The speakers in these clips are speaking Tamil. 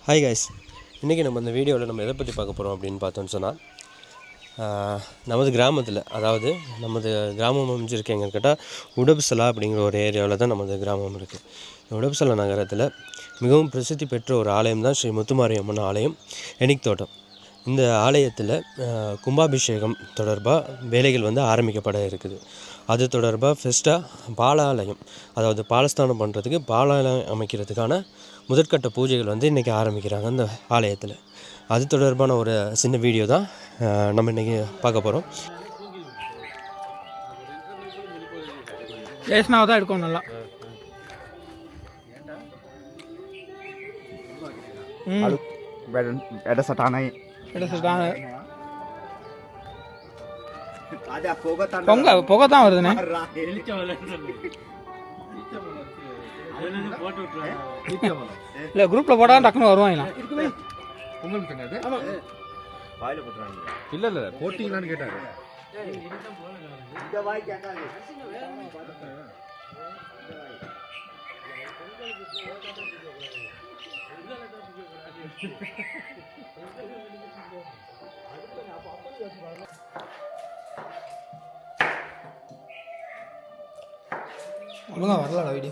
ஹாய் கைஸ், இன்றைக்கி நம்ம இந்த வீடியோவில் நம்ம எதை பற்றி பார்க்க போகிறோம் அப்படின்னு பார்த்தோன்னு சொன்னால், நமது கிராமத்தில், அதாவது நமது கிராமம் அமைஞ்சிருக்கு எங்கே கேட்டால் உடப்புசலா அப்படிங்கிற ஒரு ஏரியாவில் தான் நமது கிராமம் இருக்குது. உடப்புசலா நகரத்தில் மிகவும் பிரசித்தி பெற்ற ஒரு ஆலயம் தான் ஸ்ரீ முத்துமாரியம்மன் ஆலயம், எனிக் தோட்டம். இந்த ஆலயத்தில் கும்பாபிஷேகம் தொடர்பாக வேலைகள் ஆரம்பிக்கப்பட இருக்குது. அது தொடர்பாக ஃபெஸ்ட்டாக பாலாலயம், அதாவது பாலஸ்தானம் பண்ணுறதுக்கு பாலாலயம் அமைக்கிறதுக்கான முதற்கட்ட பூஜைகள் இன்றைக்கி ஆரம்பிக்கிறாங்க அந்த ஆலயத்தில். அது தொடர்பான ஒரு சின்ன வீடியோ தான் நம்ம இன்றைக்கி பார்க்க போகிறோம். தான் இருக்கும் நல்லா புகை தான் வருதுண்ணே. இல்லை குரூப்பில் போட்டால் டக்குன்னு வருவாங்களா? இல்லை இல்லை போட்டிங்களான்னு கேட்டாரு. ஒழுங்கா வரல வீடியோ.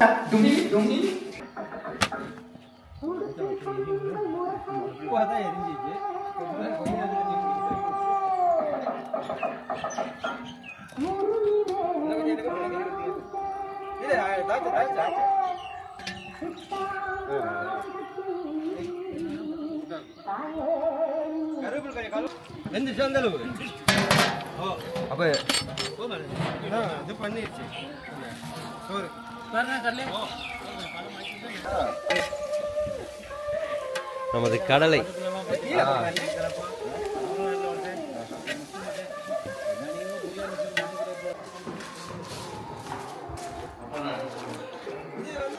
அப்போ இது பண்ணிடுச்சு. நமது கடலை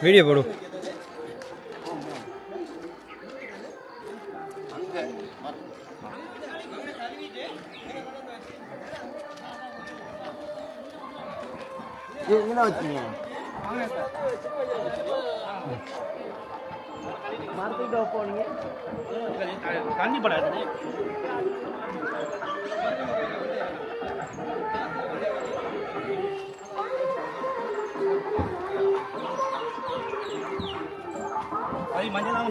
வீடியோ போடும். என்ன வச்சீங்க? மரத்துக்கிட்ட போனீங்க தண்ணி படாது. அது மஞ்சள் தான்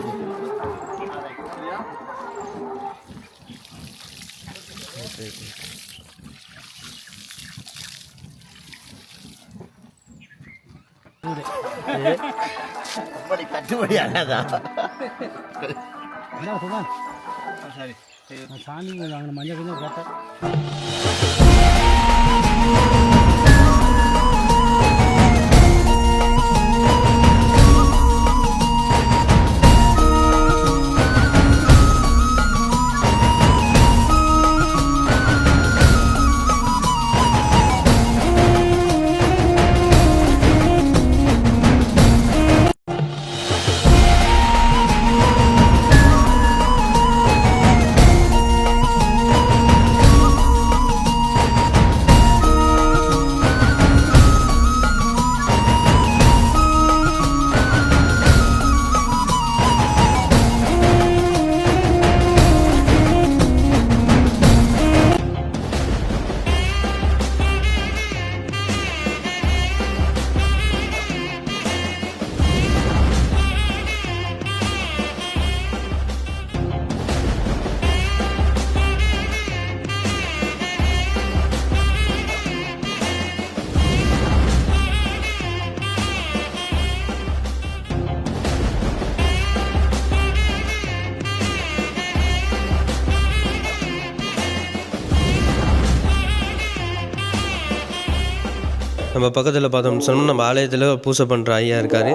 கட்டுப்படி ஆகாதா? சரி சாமி அவங்க மஞ்சள் கொஞ்சம் போட்டேன். நம்ம பக்கத்தில் பார்த்தோம்னு சொன்னால் நம்ம ஆலயத்தில் பூஜை பண்ணுற ஐயா இருக்கார்.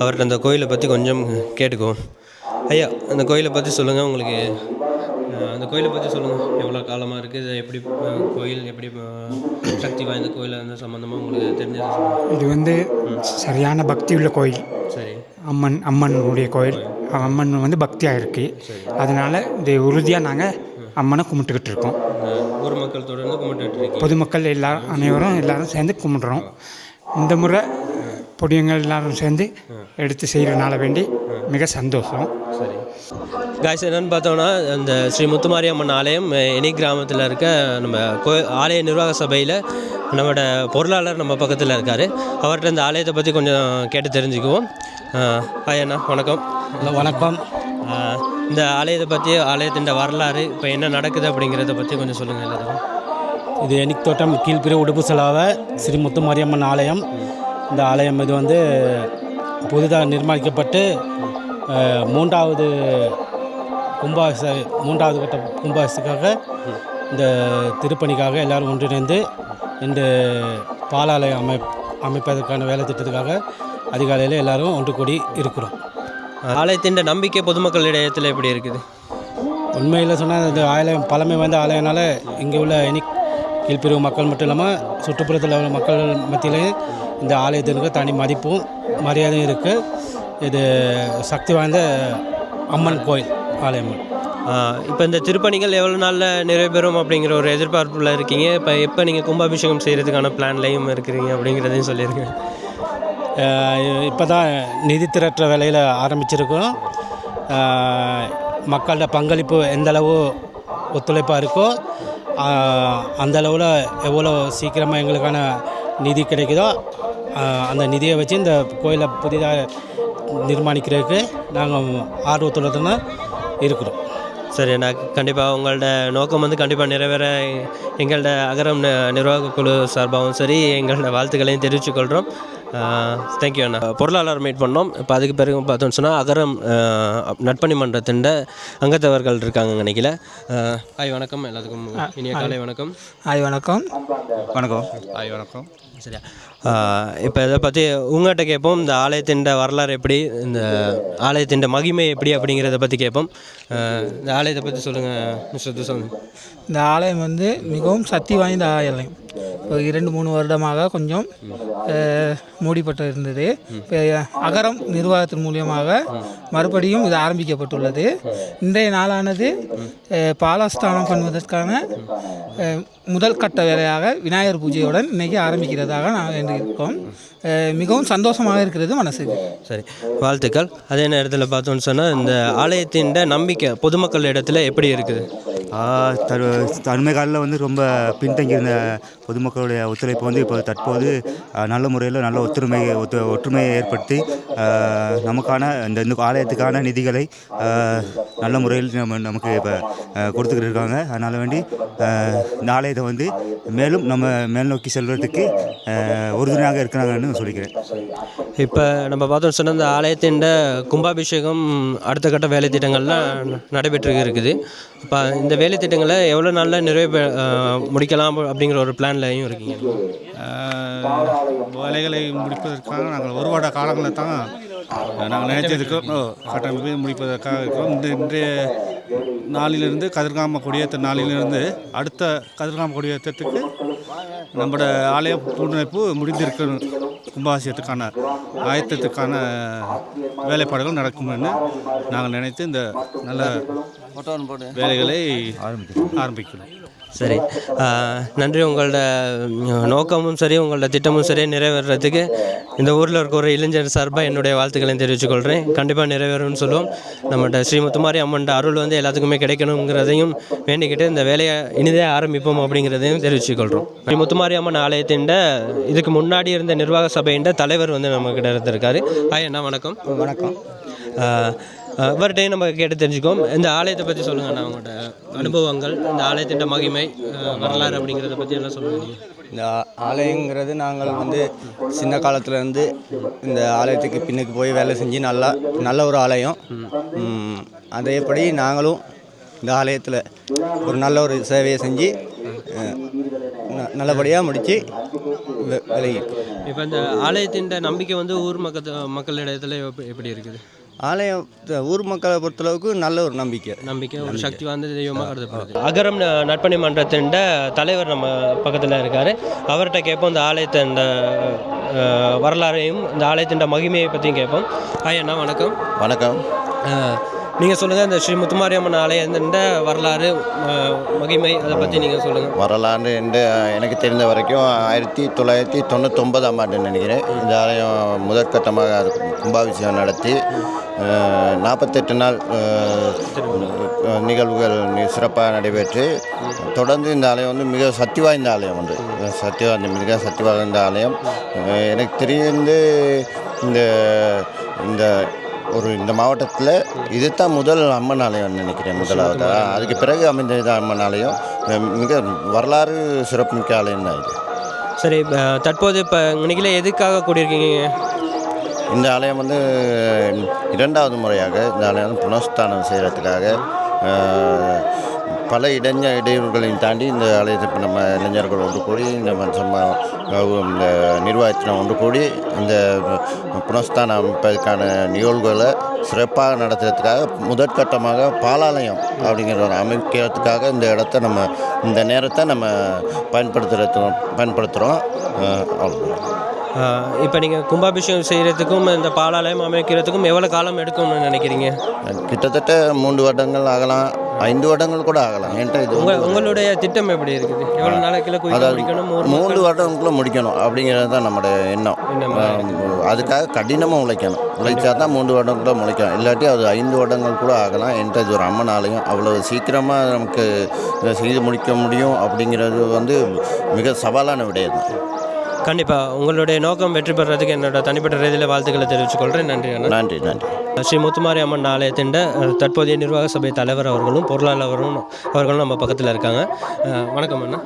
அவர்கிட்ட அந்த கோயிலை பற்றி கொஞ்சம் கேட்டுக்குவோம். ஐயா, அந்த கோயிலை பற்றி சொல்லுங்கள். உங்களுக்கு அந்த கோயிலை பற்றி சொல்லுங்கள். எவ்வளோ காலமாக இருக்குது, எப்படி கோயில், எப்படி சக்தி வாய்ந்த கோயில், அந்த சம்மந்தமாக உங்களுக்கு தெரிஞ்சது? இது சரியான பக்தி உள்ள கோயில். சரி. அம்மனுடைய கோயில். அம்மன் பக்தியாக இருக்குது. அதனால் இது உறுதியாக நாங்கள் அம்மனை கும்பிட்டுக்கிட்டு இருக்கோம். ஊர் மக்கள் தொடர்ந்து கும்பிட்டுட்டு இருக்கோம். பொதுமக்கள் அனைவரும் எல்லாரும் சேர்ந்து கும்பிட்றோம். இந்த முறை பொடியங்கள் எல்லாரும் சேர்ந்து எடுத்து செய்கிறனால வேண்டி மிக சந்தோஷம். சரி காய்ஸ், என்னென்னு பார்த்தோன்னா அந்த ஸ்ரீ முத்துமாரியம்மன் ஆலயம் எனி கிராமத்தில் இருக்க நம்ம ஆலய நிர்வாக சபையில் நம்மளோட பொருளாளர் நம்ம பக்கத்தில் இருக்கார். அவர்கிட்ட இந்த ஆலயத்தை பற்றி கொஞ்சம் கேட்டு தெரிஞ்சுக்குவோம். அண்ணா வணக்கம். வணக்கம். இந்த ஆலயத்தை பற்றி, ஆலயத்தின் வரலாறு, இப்போ என்ன நடக்குது அப்படிங்கிறத பற்றி கொஞ்சம் சொல்லுங்கள் எல்லாத்துக்கும். இது எனிக் தோட்டம் கீழ்பிரிவு உடுப்புசலாவ ஸ்ரீ முத்துமாரியம்மன் ஆலயம். இந்த ஆலயம் இது வந்து புதிதாக நிர்மாணிக்கப்பட்டு மூன்றாவது கட்ட கும்பாபிஷேகத்துக்காக இந்த திருப்பணிக்காக எல்லோரும் ஒன்றிணைந்து இந்த பாலாலயம் அமைப்பதற்கான வேலை திட்டத்துக்காக அதிகாலையில் எல்லோரும் ஒன்று கூடி இருக்கிறோம். ஆலயத்தின் நம்பிக்கை பொதுமக்களிடத்தில் எப்படி இருக்குது? உண்மையில் சொன்னால் இந்த ஆலயம் பழமை வாய்ந்த ஆலயனால இங்கே உள்ள கீழ்பிரிவு மக்கள் மட்டும் இல்லாமல் சுற்றுப்புறத்தில் உள்ள மக்கள் மத்தியிலே இந்த ஆலயத்திற்கு தனி மதிப்பும் மரியாதையும் இருக்குது. இது சக்தி வாய்ந்த அம்மன் கோயில் ஆலயம். இப்போ இந்த திருப்பணிகள் எவ்வளோ நாளில் நிறைவேறும் அப்படிங்கிற ஒரு எதிர்பார்ப்பில் இருக்கீங்க. எப்போ நீங்கள் கும்பாபிஷேகம் செய்கிறதுக்கான பிளான்லையும் இருக்கிறீங்க அப்படிங்கிறதையும் சொல்லியிருக்கேன். இப்போ தான் நிதி திரட்டுற வேலையில் ஆரம்பிச்சிருக்கோம். மக்களோட பங்களிப்பு எந்தளவு ஒத்துழைப்பாக இருக்கோ அந்த அளவில் எவ்வளோ சீக்கிரமாக எங்களுக்கான நிதி கிடைக்குதோ அந்த நிதியை வச்சு இந்த கோயிலை புதிதாக நிர்மாணிக்கிறதுக்கு நாங்கள் ஆர்வத்துடன் தான் இருக்கிறோம். சரி, நான் கண்டிப்பாக உங்களோட நோக்கம் வந்து கண்டிப்பாக நிறைவேற எங்களோட அகரம் நிர்வாக குழு சார்பாகவும் சரி எங்களோட வாழ்த்துக்களையும் தெரிவித்துக்கொள்கிறோம். தேங்க்யூ அண்ணா. பொருளாளர் மீட் பண்ணோம். இப்போ அதுக்கு பிறகு பார்த்தோன்னு சொன்னால் அகரம் நட்பணி மன்றத்தின் அங்கத்தவர்கள் இருக்காங்க நினைக்கல. ஹாய் வணக்கம் எல்லாத்துக்கும். இனிய காலை வணக்கம். ஹாய் வணக்கம். வணக்கம். ஹாய் வணக்கம். சரியா, இப்போ இதை பற்றி உங்கள்கிட்ட கேட்போம். இந்த ஆலயத்தின் வரலாறு எப்படி, இந்த ஆலயத்தின் மகிமை எப்படி அப்படிங்கிறத பற்றி கேட்போம். இந்த ஆலயத்தை பற்றி சொல்லுங்கள் மிஸ்டர் துஷன். இந்த ஆலயம் வந்து மிகவும் சக்தி வாய்ந்த ஆலயம். இப்போ 2-3 வருடமாக கொஞ்சம் மூடிப்பட்டு இருந்தது. இப்போ அகரம் நிர்வாகத்தின் மூலியமாக மறுபடியும் இது ஆரம்பிக்கப்பட்டுள்ளது. இன்றைய நாளானது பாலஸ்தானம் பண்ணுவதற்கான முதல் கட்ட வேலையாக விநாயகர் பூஜையுடன் இன்றைக்கி ஆரம்பிக்கிறதாக நாங்கள் இருக்கோம். மிகவும் சந்தோஷமாக இருக்கிறது மனசுக்கு. சரி, வாழ்த்துக்கள். அதே நேரத்தில் பார்த்தோன்னு சொன்னால் இந்த ஆலயத்தின் நம்பிக்கை பொதுமக்கள் இடத்துல எப்படி இருக்குது? அண்மை காலில் வந்து ரொம்ப பின்தங்கியிருந்த பொதுமக்களுடைய ஒத்துழைப்பு வந்து இப்போ தற்போது நல்ல முறையில் நல்ல ஒற்றுமையை ஏற்படுத்தி நமக்கான இந்த ஆலயத்துக்கான நிதிகளை நல்ல முறையில் நமக்கு இப்போ கொடுத்துக்கிட்டு இருக்காங்க. அதனால் வேண்டி இந்த ஆலயத்தை வந்து மேலும் நம்ம மேல் நோக்கி செல்வதற்கு உறுதுணையாக இருக்கிறாங்கன்னு சொல்லிக்கிறேன். இப்போ நம்ம பார்த்தோம்னு சொன்னால் இந்த ஆலயத்தின் கும்பாபிஷேகம் அடுத்த கட்ட வேலை திட்டங்கள்லாம் நடைபெற்று இருக்குது. இப்போ இந்த வேலை திட்டங்களை எவ்வளோ நாளில் முடிக்கலாம் அப்படிங்கிற ஒரு பிளான்லையும் இருக்கீங்க? வேலைகளை முடிப்பதற்காக நாங்கள் ஒரு வருட காலங்களில் தான் நாங்கள் நினைச்சதுக்கும் கட்டமைப்பை முடிப்பதற்காக இருக்கிறோம். இன்றைய நாளிலிருந்து கதிர்காம கொடியேற்ற நாளிலிருந்து அடுத்த கதிர்காம கொடியேற்றத்துக்கு நம்மளோட ஆலய புனரமைப்பு முடிந்திருக்கணும். கும்பாபிஷேகத்துக்கான ஆயத்தத்துக்கான வேலைப்பாடுகள் நடக்கும் என்று நாங்கள் நினைத்து இந்த நல்ல வேலைகளை ஆரம்பிக்கணும். சரி, நன்றி. உங்களோட நோக்கமும் சரி உங்களோட திட்டமும் சரி நிறைவேறதுக்கு இந்த ஊரில் இருக்க ஒரு இளைஞர் சார்பாக என்னுடைய வாழ்த்துக்களையும் தெரிவித்துக்கொள்கிறேன். கண்டிப்பாக நிறைவேறும்னு சொல்லுவோம். நம்மகிட்ட ஸ்ரீ முத்துமாரி அம்மன் அருள் வந்து எல்லாத்துக்குமே கிடைக்கணுங்கிறதையும் வேண்டிக்கிட்டு இந்த வேலையை இனிதே ஆரம்பிப்போம் அப்படிங்கிறதையும் தெரிவித்துக்கொள்கிறோம். ஸ்ரீ முத்துமாரி அம்மன் ஆலயத்தின் இதுக்கு முன்னாடி இருந்த நிர்வாக சபையின் தலைவர் வந்து நம்மக்கிட்ட இருந்திருக்காரு. ஹாய் அண்ணா வணக்கம். வணக்கம். இவர்கிட்டையும் நம்ம கேட்டு தெரிஞ்சுக்கோம். இந்த ஆலயத்தை பற்றி சொல்லுங்கண்ணா, அவங்களோட அனுபவங்கள், இந்த ஆலயத்தின் மகிமை, வரலாறு அப்படிங்கிறத பற்றி எல்லாம் சொல்லுங்கள். இந்த ஆலயங்கிறது நாங்கள் வந்து சின்ன காலத்துலேருந்து இந்த ஆலயத்துக்கு பின்னுக்கு போய் வேலை செஞ்சு நல்ல ஒரு ஆலயம். அதேபடி நாங்களும் இந்த ஆலயத்தில் ஒரு நல்ல ஒரு சேவையை செஞ்சு நல்லபடியாக முடித்து விலகி. இப்போ இந்த ஆலயத்தின் நம்பிக்கை வந்து ஊர் மக்களிடத்தில் எப்படி இருக்குது? ஆலயம் ஊர் மக்களை பொறுத்தளவுக்கு நல்ல ஒரு நம்பிக்கை ஒரு சக்தி வாய்ந்த தெய்வமாக கருதப்படுது. அகரம் நட்பணி மன்றத்தின் தலைவர் நம்ம பக்கத்தில் இருக்கார். அவர்கிட்ட கேட்போம் இந்த ஆலயத்தின் வரலாறையும் இந்த ஆலயத்தின் மகிமையை பற்றியும் கேட்போம். ஐயா அண்ணா வணக்கம். வணக்கம். நீங்கள் சொல்லுங்கள் இந்த ஸ்ரீ முத்துமாரியம்மன் ஆலயத்தின் வரலாறு மகிமை அதை பற்றி நீங்கள் சொல்லுங்கள். வரலாறு என்று எனக்கு தெரிந்த வரைக்கும் 1999ஆம் ஆண்டு நினைக்கிறேன் இந்த ஆலயம் முதற்கட்டமாக கும்பாபிஷேகம் நடத்தி 48 நாள் நிகழ்வுகள் சிறப்பாக நடைபெற்று தொடர்ந்து இந்த ஆலயம் வந்து மிக சக்தி வாய்ந்த ஆலயம் வந்து மிக சக்தி வாய்ந்த ஆலயம். எனக்கு தெரிந்து இந்த மாவட்டத்தில் இது தான் முதல் அம்மன் ஆலயம்னு நினைக்கிறேன். முதலாவது அதுக்கு பிறகு அமைந்த அம்மன் ஆலயம் மிக வரலாறு சிறப்புமிக்க ஆலயம் தான் இது. சரி, தற்போது இப்போ இன்னைக்குல எதுக்காக கூடியிருக்கீங்க? இந்த ஆலயம் வந்து 2வது முறையாக இந்த ஆலயம் வந்து புனஸ்தானம் செய்கிறதுக்காக பல இடையூறுகளையும் தாண்டி இந்த ஆலயத்தை இப்போ நம்ம இளைஞர்கள் ஒன்று கூடி இந்த நிர்வாகத்தினர் ஒன்று கூடி இந்த புனஸ்தானம் அமைப்பதற்கான நிகழ்வுகளை சிறப்பாக நடத்துறதுக்காக முதற்கட்டமாக பாலாலயம் அப்படிங்கிற ஒரு அமைக்கிறதுக்காக இந்த இடத்த நம்ம இந்த நேரத்தை நம்ம பயன்படுத்துகிறோம். அவ்வளோ. இப்போ நீங்கள் கும்பாபிஷேகம் செய்கிறதுக்கும் இந்த பாலாலயம் அமைக்கிறதுக்கும் எவ்வளோ காலம் எடுக்கும்னு நினைக்கிறீங்க? கிட்டத்தட்ட 3 வருடங்கள் ஆகலாம், 5 வருடங்கள் கூட ஆகலாம். என்கிட்ட இது உங்களுடைய திட்டம் எப்படி இருக்குது? எவ்வளோ நாளைக்குள்ள முடிக்கணும்? 3 வருடங்களுக்குள்ளே முடிக்கணும் அப்படிங்கிறது தான் நம்மளுடைய எண்ணம். அதுக்காக கடினமாக உழைச்சா தான் 3 வருடம் கூட முளைக்கும். இல்லாட்டி அது 5 வருடங்கள் கூட ஆகலாம். என்கிட்ட இது ஒரு அம்மன் ஆலயம், அவ்வளோ சீக்கிரமாக நமக்கு செய்து முடிக்க முடியும் அப்படிங்கிறது வந்து மிக சவாலான விடயம் தான். கண்டிப்பாக உங்களுடைய நோக்கம் வெற்றி பெறதுக்கு என்னோட தனிப்பட்ட ரீதியில் வாழ்த்துக்களை தெரிவித்துக்கொள்கிறேன். நன்றி அண்ணா. நன்றி. ஸ்ரீ முத்துமாரி அம்மன் ஆலயத்தின் தற்போதைய நிர்வாக சபை தலைவர் அவர்களும் பொருளாளரும் அவர்களும் நம்ம பக்கத்தில் இருக்காங்க. வணக்கம் அண்ணா.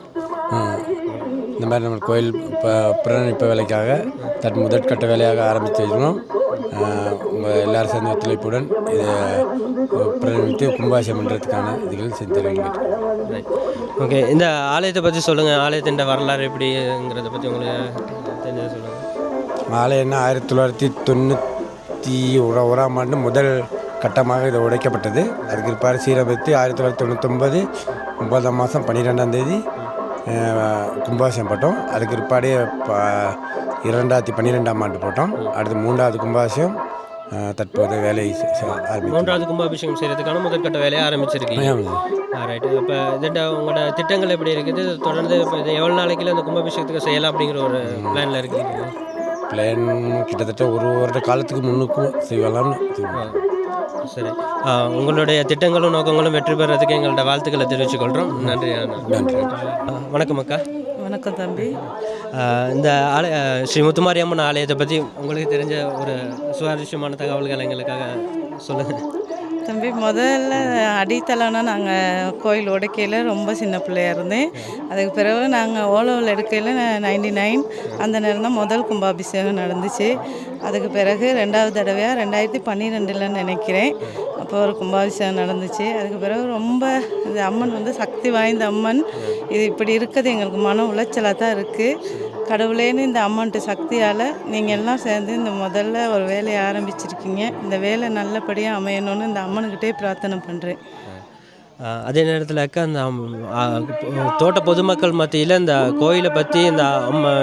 இந்த மாதிரி நம்ம கோயில் இப்போ புனரமைப்பு வேலைக்காக முதற்கட்ட வேலையாக ஆரம்பித்து வைக்கணும். உங்கள் எல்லோரும் சேர்ந்த ஒத்துழைப்புடன் இதை புனரமைத்து கும்பாபிஷேகம் பண்ணுறதுக்கான இதுகள் செஞ்சு தருவீங்க. ஓகே, இந்த ஆலயத்தை பற்றி சொல்லுங்கள். ஆலயத்தின் வரலாறு எப்படிங்கிறத பற்றி உங்களுக்கு தெரிஞ்சதை சொல்லுங்கள். ஆலயம்னா 1991ஆம் ஆண்டு முதல் கட்டமாக இது உடைக்கப்பட்டது. அதுக்கு பிற்பாடு சீரமைத்து 1999 9ஆம் மாதம் 12ஆம் தேதி கும்பாபிஷேகம் போட்டோம். அதுக்கு பிற்பாடு 2012ஆம் ஆண்டு போட்டோம். அடுத்து 3வது கும்பாபிஷேகம் தற்போது வேலை 3வது கும்பாபிஷேகம் செய்கிறதுக்கான முதற்கட்ட வேலையை ஆரம்பிச்சிருக்கீங்க. ரைட்டு. இப்போ இதுட்ட உங்களோட திட்டங்கள் எப்படி இருக்குது? தொடர்ந்து இப்போ இது எவ்வளோ நாளைக்குள்ள அந்த கும்பாபிஷேகத்துக்கு செய்யலாம் அப்படிங்கிற ஒரு பிளானில் இருக்கீங்க? பிளான் கிட்டத்தட்ட 1 வருட காலத்துக்கு முன்னுக்கும் செய்யலாம்னு. சரி, உங்களுடைய திட்டங்களும் நோக்கங்களும் வெற்றி பெறதுக்கு எங்களோட வாழ்த்துக்களை தெரிவித்துக்கொள்கிறோம். நன்றி. வணக்கம் அக்கா. வணக்கம் தம்பி. இந்த ஸ்ரீ முத்துமாரியம்மன் ஆலயத்தை பற்றி உங்களுக்கு தெரிஞ்ச ஒரு சுவாரஸ்யமான தகவல்கள் எங்களுக்காக சொல்லுங்கள். தம்பி, முதல்ல அடித்தளம்னா நாங்கள் கோயில் உடைக்கையில் ரொம்ப சின்ன பிள்ளையாக இருந்தேன். அதுக்கு பிறகு நாங்கள் ஓலோவில் எடுக்கையில் 99 அந்த நேரம் தான் முதல் கும்பாபிஷேகம் நடந்துச்சு. அதுக்கு பிறகு 2வது தடவையாக 2012 நினைக்கிறேன் அப்போ ஒரு கும்பாபிஷேகம் நடந்துச்சு. அதுக்கு பிறகு ரொம்ப இந்த அம்மன் வந்து சக்தி வாய்ந்த அம்மன். இது இப்படி இருக்கிறது எங்களுக்கு மன உளைச்சலாக தான் இருக்குது. கடவுளேன்னு இந்த அம்மன்ட்டு சக்தியால் நீங்கள் எல்லாம் சேர்ந்து இந்த முதல்ல ஒரு வேலையை ஆரம்பிச்சிருக்கீங்க. இந்த வேலை நல்லபடியாக அமையணும்னு இந்த அம்மனுக்கிட்டே பிரார்த்தனை பண்ணுறேன். அதே நேரத்தில் அக்கா, அந்த தோட்ட பொதுமக்கள் மத்தியில் இந்த கோயிலை பற்றி இந்த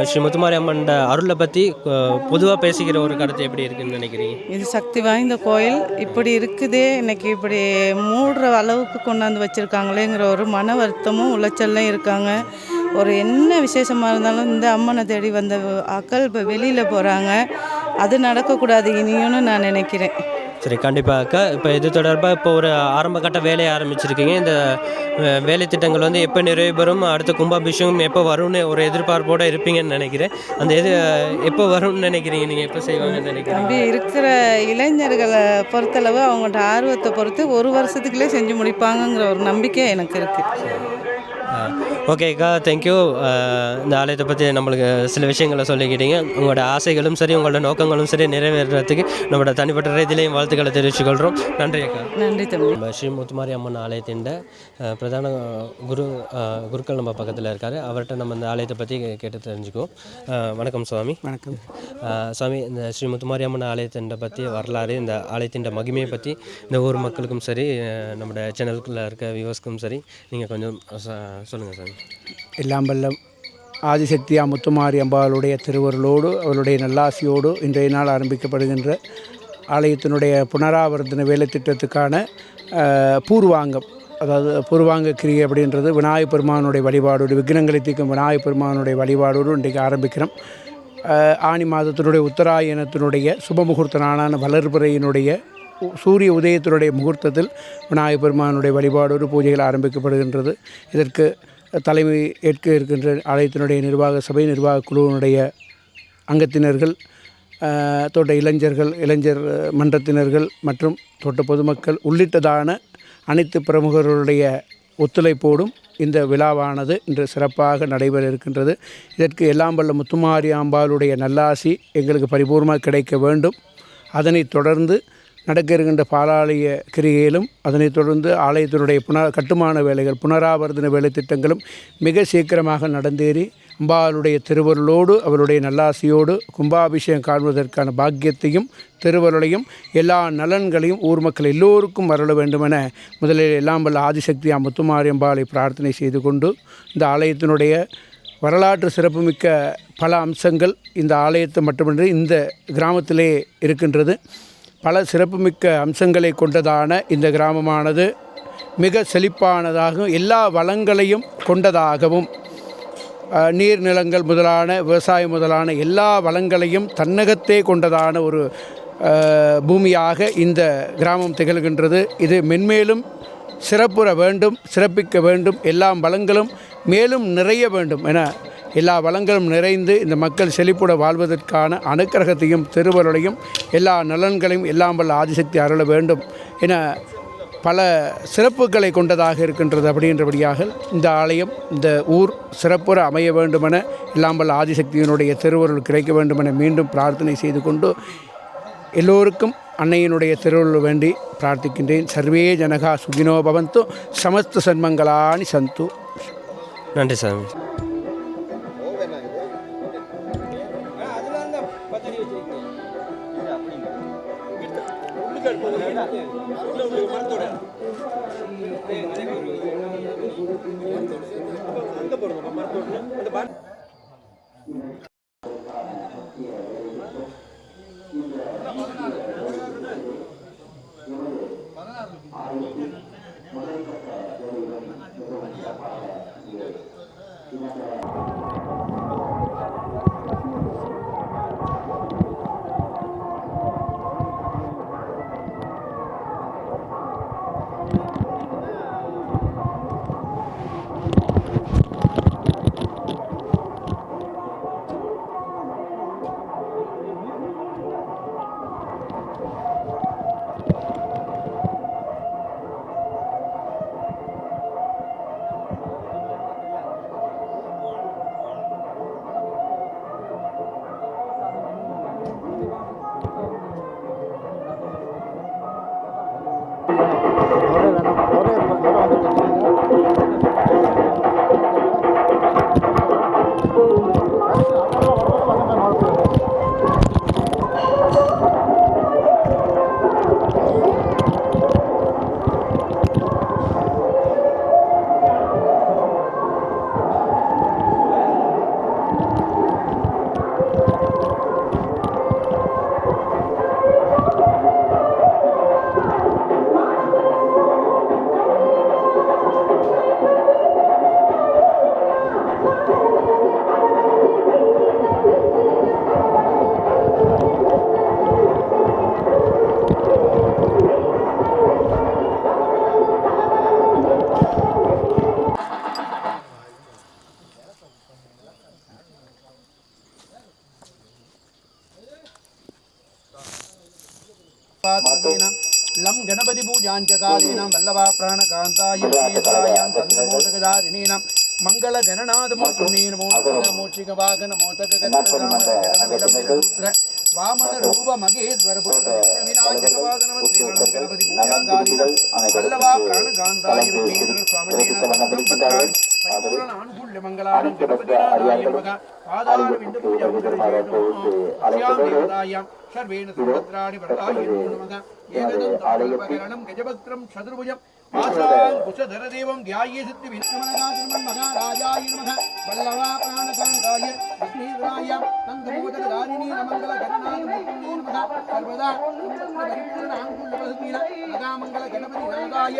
ஸ்ரீ முத்துமாரி அம்மன் அருளை பற்றி பொதுவாக பேசிக்கிற ஒரு கருத்து எப்படி இருக்குன்னு நினைக்கிறீங்க? இது சக்தி வாய்ந்த கோயில், இப்படி இருக்குதே இன்னைக்கு இப்படி மூடுற அளவுக்கு கொண்டாந்து வச்சுருக்காங்களேங்கிற ஒரு மன வருத்தமும் உளைச்சல்லாம் இருக்காங்க. ஒரு என்ன விசேஷமாக இருந்தாலும் இந்த அம்மனை தேடி வந்த ஆக்கள் இப்போ வெளியில் போகிறாங்க. அது நடக்கக்கூடாது இனியும்னு நான் நினைக்கிறேன். சரி, கண்டிப்பாக அக்கா. இப்போ இது தொடர்பாக இப்போ ஒரு ஆரம்ப கட்ட வேலையை ஆரம்பிச்சிருக்கீங்க. இந்த வேலை திட்டங்கள் வந்து எப்போ நிறைவு பெறும், அடுத்த கும்பாபிஷேகம் எப்போ வரும்னு ஒரு எதிர்பார்ப்போடு இருப்பீங்கன்னு நினைக்கிறேன். அந்த எப்போ வரும்னு நினைக்கிறீங்க? நீங்கள் எப்போ செய்வாங்கன்னு நினைக்கிறீங்க? தம்பி, இருக்கிற இளைஞர்களை பொறுத்தளவு அவங்கள்ட்ட ஆர்வத்தை பொறுத்து 1 வருஷத்துக்குள்ளே செஞ்சு முடிப்பாங்கங்கிற ஒரு நம்பிக்கை எனக்கு இருக்குது. ஓகேக்கா, தேங்க்யூ. இந்த ஆலயத்தை பற்றி நம்மளுக்கு சில விஷயங்களை சொல்லிக்கிட்டீங்க. உங்களோட ஆசைகளும் சரி, உங்களோட நோக்கங்களும் சரி நிறைவேறதுக்கு நம்மளோட தனிப்பட்ட ரீதியிலையும் வாழ்த்துக்களை தெரிவித்துக்கொள்கிறோம். நன்றி அக்கா. நன்றி தம்பி. நம்ம ஸ்ரீ முத்துமாரி அம்மன் ஆலயத்தின் பிரதான குருக்கள் நம்ம பக்கத்தில் இருக்கார். அவர்கிட்ட நம்ம இந்த ஆலயத்தை பற்றி கேட்டு தெரிஞ்சுக்குவோம். வணக்கம் சுவாமி. வணக்கம் சுவாமி, இந்த ஸ்ரீ முத்துமாரி அம்மன் ஆலயத்தின் பற்றி வரலாறு, இந்த ஆலயத்தின் மகிமையை பற்றி இந்த ஊர் மக்களுக்கும் சரி, நம்மளோட சேனலுக்குள்ளே இருக்க வியூவர்ஸ்க்கும் சரி நீங்கள் கொஞ்சம் சொல்லுங்கள் சாமி. எல்லாம் வல்ல ஆதிசக்தியா முத்துமாரி அம்பாளுடைய திருவருளோடு அவளுடைய நல்லாசியோடு இன்றைய நாள் ஆரம்பிக்கப்படுகின்ற ஆலயத்தினுடைய புனராவர்த்தன வேலை திட்டத்துக்கான பூர்வாங்கம், அதாவது பூர்வாங்க கிரியை அப்படின்றது விநாயகப் பெருமானுடைய வழிபாடோடு, விக்னங்களை தீர்க்கும் விநாயகப் பெருமானுடைய வழிபாடோடு இன்றைக்கு ஆரம்பிக்கிறோம். ஆனி மாதத்தினுடைய உத்தராயணத்தினுடைய சுபமுகூர்த்த நாளான வளர்பிறையினுடைய சூரிய உதயத்தினுடைய முகூர்த்தத்தில் விநாயகப் பெருமானுடைய வழிபாடோடு பூஜைகள் ஆரம்பிக்கப்படுகின்றது. இதற்கு தலைமை ஏற்க இருக்கின்ற ஆலயத்தினுடைய நிர்வாக சபை, நிர்வாக குழுவினுடைய அங்கத்தினர்கள், தோட்ட இளைஞர் மன்றத்தினர்கள் மற்றும் தோட்ட பொதுமக்கள் உள்ளிட்டதான அனைத்து பிரமுகர்களுடைய ஒத்துழைப்போடும் இந்த விழாவானது இன்று சிறப்பாக நடைபெற இருக்கின்றது. இதற்கு எல்லாம் வல்ல முத்துமாரி அம்பாளுடைய நல்லாசி எங்களுக்கு பரிபூர்ணமாக கிடைக்க வேண்டும். அதனைத் தொடர்ந்து நடக்க இருக்கின்ற பாலாலய கிரிகையிலும், அதனைத் தொடர்ந்து ஆலயத்தினுடைய கட்டுமான வேலைகள், புனராவர்த்தன வேலை திட்டங்களும் மிக சீக்கிரமாக நடந்தேறி அம்பாளுடைய திருவருளோடு அவருடைய நல்லாசியோடு கும்பாபிஷேகம் காண்பதற்கான பாக்கியத்தையும் திருவருளையும் எல்லா நலன்களையும் ஊர் மக்கள் எல்லோருக்கும் வரல வேண்டுமென முதலில் எல்லாம் வல்ல ஆதிசக்தி முத்துமாரி அம்பாளை பிரார்த்தனை செய்து கொண்டு, இந்த ஆலயத்தினுடைய வரலாற்று சிறப்புமிக்க பல அம்சங்கள் இந்த ஆலயத்தை மட்டுமின்றி இந்த கிராமத்திலே இருக்கின்றது. பல சிறப்புமிக்க அம்சங்களை கொண்டதான இந்த கிராமமானது மிக செழிப்பானதாகவும் எல்லா வளங்களையும் கொண்டதாகவும், நீர்நிலங்கள் முதலான விவசாயம் முதலான எல்லா வளங்களையும் தன்னகத்தே கொண்டதான ஒரு பூமியாக இந்த கிராமம் திகழ்கின்றது. இது மென்மேலும் சிறப்புற வேண்டும், சிறப்பிக்க வேண்டும், எல்லா வளங்களும் மேலும் நிறைய வேண்டும் என எல்லா வளங்களும் நிறைந்து இந்த மக்கள் செழிப்புட வாழ்வதற்கான அனுக்கிரகத்தையும் திருவருளையும் எல்லா நலன்களையும் எல்லாம் வல்ல ஆதிசக்தி அருள வேண்டும் என பல சிறப்புகளை கொண்டதாக இருக்கின்றது. அப்படின்றபடியாக இந்த ஆலயம், இந்த ஊர் சிறப்புற அமைய வேண்டுமென எல்லாம் வல்ல ஆதிசக்தியினுடைய திருவருள் கிடைக்க வேண்டுமென மீண்டும் பிரார்த்தனை செய்து கொண்டு எல்லோருக்கும் அன்னையினுடைய திருவருள் வேண்டி பிரார்த்திக்கின்றேன். சர்வே ஜனகா சுகினோ பவந்து, சமஸ்த சன்மங்களானி சந்து. நன்றி சாமி. லம் கணபதி பூஜாஞ்சகாலீனாம் வல்லவா பிராணகாந்தாயாம் தந்தமோதகதாரிணீனாம் மங்கள கணநாதமூர்த்தி நமோ மோட்சிக வாகன மோதக வாமன ரூப மகேஸ்வர விநாயகவாதனவத்ரீவனம் கணபதி பூஜாகாலீனாம் வல்லவா பிராணகாந்தாய பரிபூரண ஆனுகூல்ய மங்களானம் கணபதிநாதாய நமக பாதாரம் இந்த பூஜா सर्वेण सर्वत्राणि वरदाय नमः एकदन्तं गजवक्त्रं शत्रुभुजं आशाङ्कुशधरदेवं ध्याये सिद्धिविष्णुमनगात्मन् महाराजाय नमः वल्लवा प्राणकान्ताय विष्णुराय नन्दमोदकदारिणी नमङ्गलगणनाय नमः सर्वदा परिपूर्णाङ्कुलवसुतीन मगामङ्गलगणपतिनादाय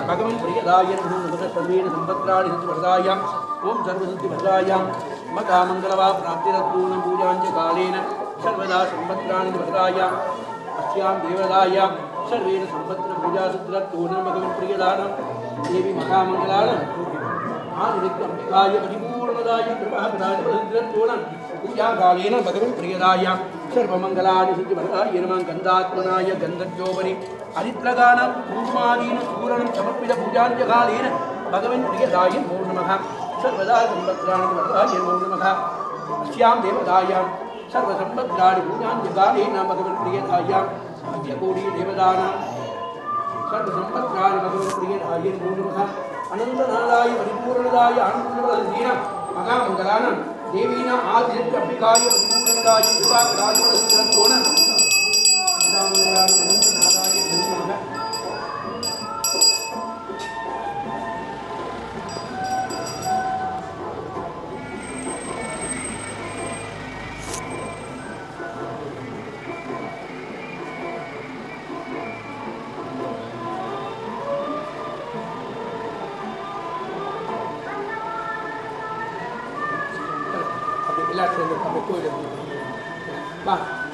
भगवन् प्रियदाय नमः सर्वेण सम्पत्राणि सद्वरदायां ओम सर्वसिद्धिभद्रायां मकामङ्गलवा प्राप्तिरत्पूर्णं पूजाञ्च कालेन सर्वदा सम्पत्राणि भद्रायाम् अस्यां देवदायां सर्वेण सम्पत्तिपूजासिद्धिरत्पूर्णं भगवन् प्रियदानं देवी महामङ्गलानं आदित्यम्बिकाय परिपूर्णदाय कृपाप्रदायसिद्धिरत्पूर्णं पूजाकालेन भगवन् प्रियदायां सर्वमङ्गलानि सिद्धिभद्राय नमः गन्धात्मनाय गन्धज्योपरि हरिद्रगानं कुङ्कुमादीन चूरणं समर्पित पूजाञ्जकालेन भगवन् प्रियदाय नमो नमः सर्वदा सम्पत्राणि भद्राय नमो नमः अस्यां देवदायां सर्वसम्पत्राणि पूजाञ्जकालेन भगवन् प्रियदायां अद्यकोटि देवदानां सर्वसम्पत्राणि भगवन् प्रियदाय नमो नमः अनन्तनादाय परिपूर्णदाय आनन्दवदीन महामङ्गलानां देवीना आदित्यम्बिकाय परिपूर्णदाय कृपाकराजवदस्तोन Bye.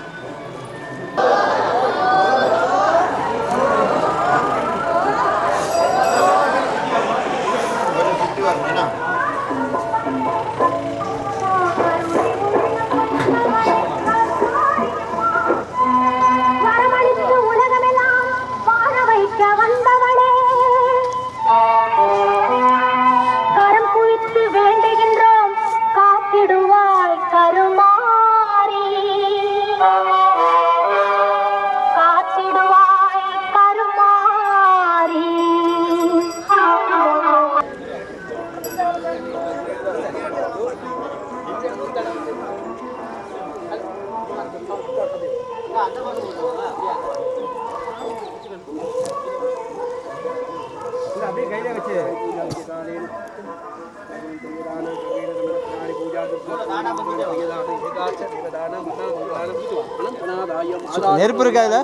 நெருப்பு இருக்காதுல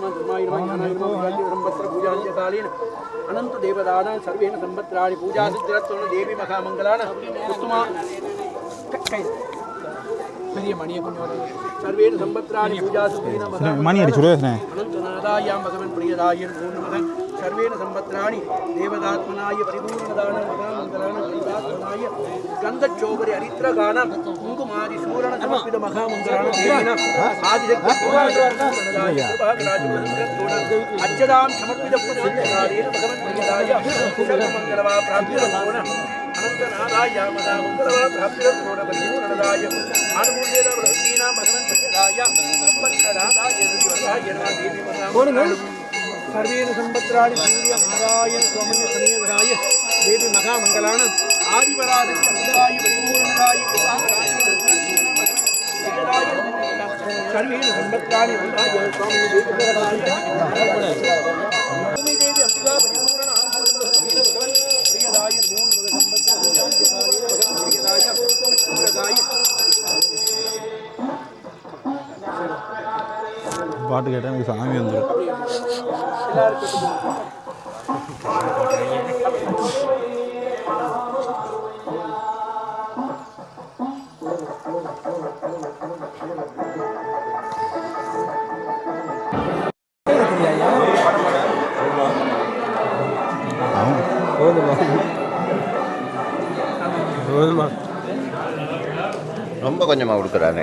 अनंत देवदान सर्वेण संवत्सराणि पूजा सिद्धिरत्वं देवी महामंगलान कुसुमा பெரிய மணியை கொண்டு வந்து सर्वेण संवत्सराणि पूजा सिद्धिरत्वं मणि அடி சொல்லுங்க अनंत नादायां भगवन् प्रियदाय नमो नमः सर्वेण संवत्सराणि देवदात्मनाय परिपूर्णदान महामंगलान देवदात्मनाय गंधचोपरि हरिद्रगानं कुंकुमादि सूरण समर्पित महामंगलान देविना आदिशक्ति पूर्णदाय अज्जदां समर्पित पुष्पकारेण भगवन्प्रियदाय सर्वमंगलवा प्राप्तिरत्कोण अनन्तनादाय मदा मंगलवा प्राप्तिरत्कोण परिपूर्णदाय आनुमूल्येन वृद्धीनां भगवन्प्रियदाय संपन्नदाय दिवसाय देवी मदा सर्वेण संवत्सराणि सूर्य नारायण सोमन्य समेधराय देवी महामंगलान आदिपरादित्याय परिपूर्णदाय सर्वेण संवत्सराणि वन्दाय स्वामी देवी देवी अंबिका परिपूर्ण प्रियदाय नमो संवत्सराय பாட்டு கேட்டால் எனக்கு சாமி வந்துடும். ரொம்ப கொஞ்சமாக கொடுக்குறாங்க.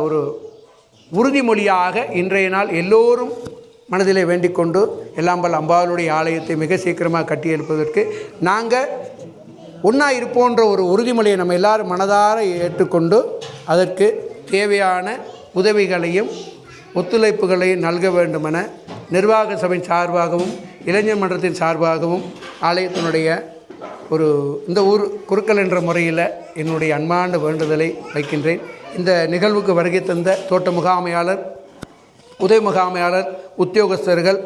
ஒரு உறுதிமொழியாக இன்றைய நாள் எல்லோரும் மனதிலே வேண்டிக் கொண்டு எல்லாம் வல்ல அம்பாளுடைய ஆலயத்தை மிக சீக்கிரமாக கட்டி எழுப்பதற்கு நாங்கள் ஒன்றா இருப்போன்ற ஒரு உறுதிமொழியை நம்ம எல்லாரும் மனதார ஏற்றுக்கொண்டு அதற்கு தேவையான உதவிகளையும் ஒத்துழைப்புகளையும் நல்க வேண்டுமென நிர்வாக சபையின் சார்பாகவும் இளைஞர் மன்றத்தின் சார்பாகவும் ஆலயத்தினுடைய இந்த ஊர் குருக்கள் என்ற முறையில் என்னுடைய அன்பான வேண்டுதலை வைக்கின்றேன். இந்த நிகழ்வுக்கு வருகை தந்த தோட்ட முகாமையாளர், உதவி முகாமையாளர், உத்தியோகஸ்தர்கள்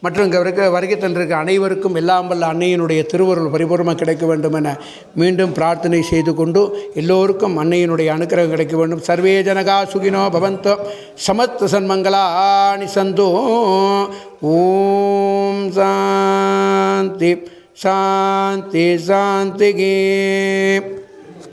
மற்றும் இங்கே வருகை தந்திருக்க அனைவருக்கும் எல்லாம் வல்ல அன்னையினுடைய திருவருள் பரிபூர்ணமாக கிடைக்க வேண்டும் என மீண்டும் பிரார்த்தனை செய்து கொண்டு எல்லோருக்கும் அன்னையினுடைய அனுக்கிரகம் கிடைக்க வேண்டும். சர்வே ஜனகா சுகினோ பவந்தோ சமஸ்த சன்மங்களானி சந்தோ. ஓம் சாந்தி சாந்தி சாந்திகே.